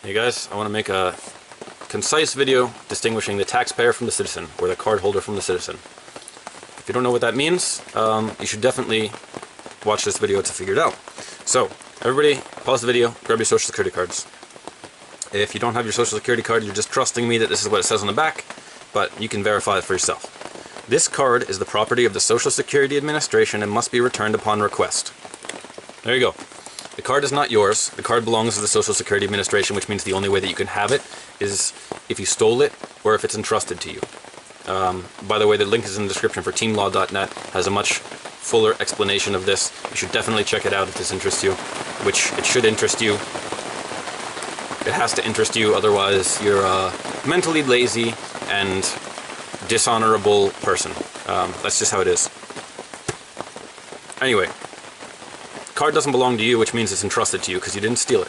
Hey guys, I want to make a concise video distinguishing the taxpayer from the citizen, or the cardholder from the citizen. If you don't know what that means, you should definitely watch this video to figure it out. So, everybody, pause the video, grab your social security cards. If you don't have your social security card, you're just trusting me that this is what it says on the back, but you can verify it for yourself. This card is the property of the Social Security Administration and must be returned upon request. There you go. The card is not yours. The card belongs to the Social Security Administration, which means the only way that you can have it is if you stole it or if it's entrusted to you. By the way, the link is in the description for teamlaw.net. Has a much fuller explanation of this. You should definitely check it out if this interests you, which it should interest you. It has to interest you, otherwise you're a mentally lazy and dishonorable person. That's just how it is. Anyway. Card doesn't belong to you, which means it's entrusted to you because you didn't steal it.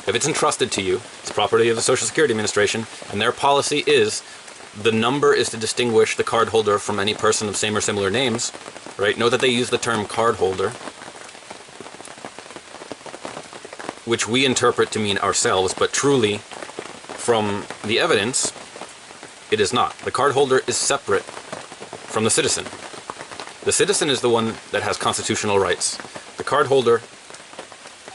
If it's entrusted to you, it's property of the Social Security Administration, and their policy is the number is to distinguish the card holder from any person of same or similar names, right? Note that they use the term card holder, which we interpret to mean ourselves, but truly, from the evidence, it is not. The card holder is separate from the citizen. The citizen is the one that has constitutional rights. The cardholder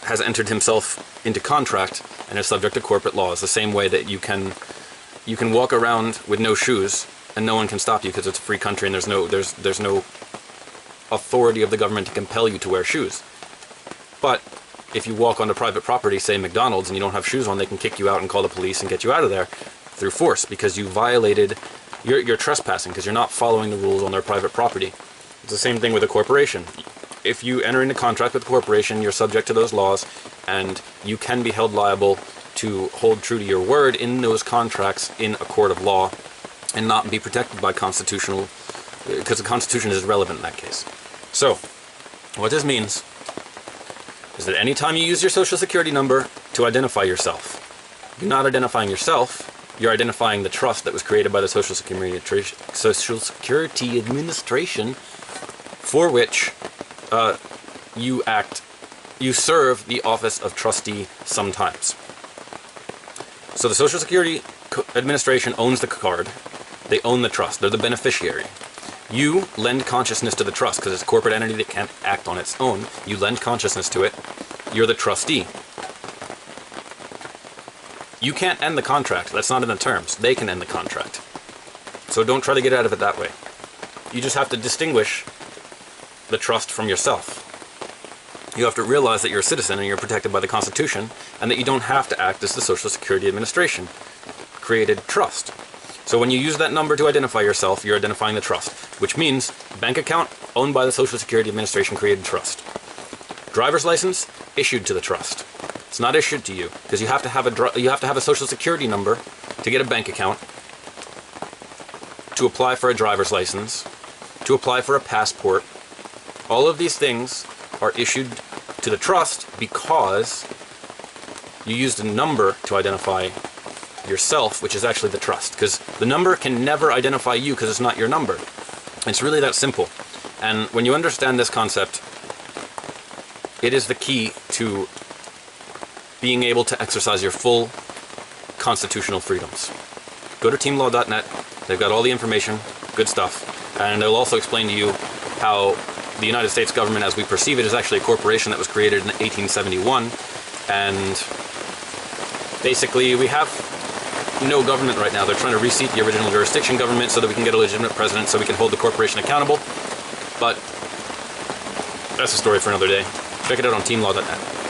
has entered himself into contract and is subject to corporate laws, the same way that you can walk around with no shoes and no one can stop you because it's a free country and there's no authority of the government to compel you to wear shoes. But if you walk onto private property, say McDonald's, and you don't have shoes on, they can kick you out and call the police and get you out of there through force because you violated, you're trespassing because you're not following the rules on their private property. It's the same thing with a corporation. If you enter into contract with a corporation, you're subject to those laws, and you can be held liable to hold true to your word in those contracts in a court of law, and not be protected by constitutional, because the Constitution is relevant in that case. So, what this means is that anytime you use your Social Security number to identify yourself, you're not identifying yourself, you're identifying the trust that was created by the Social Security Administration, for which you serve the office of trustee sometimes. So the Social Security Administration owns the card. They own the trust. They're the beneficiary. You lend consciousness to the trust because it's a corporate entity that can't act on its own. You lend consciousness to it. You're the trustee. You can't end the contract. That's not in the terms. They can end the contract. So don't try to get out of it that way. You just have to distinguish the trust from yourself. You have to realize that you're a citizen and you're protected by the Constitution, and that you don't have to act as the Social Security Administration created trust. So when you use that number to identify yourself, you're identifying the trust, which means bank account owned by the Social Security Administration created trust. Driver's license issued to the trust. It's not issued to you because you have to have a Social Security number to get a bank account, to apply for a driver's license, to apply for a passport. All of these things are issued to the trust because you used a number to identify yourself, which is actually the trust. Because the number can never identify you because it's not your number. It's really that simple. And when you understand this concept, it is the key to being able to exercise your full constitutional freedoms. Go to teamlaw.net. They've got all the information, good stuff. And they'll also explain to you how the United States government, as we perceive it, is actually a corporation that was created in 1871, and basically we have no government right now. They're trying to reseat the original jurisdiction government so that we can get a legitimate president so we can hold the corporation accountable, but that's a story for another day. Check it out on teamlaw.net.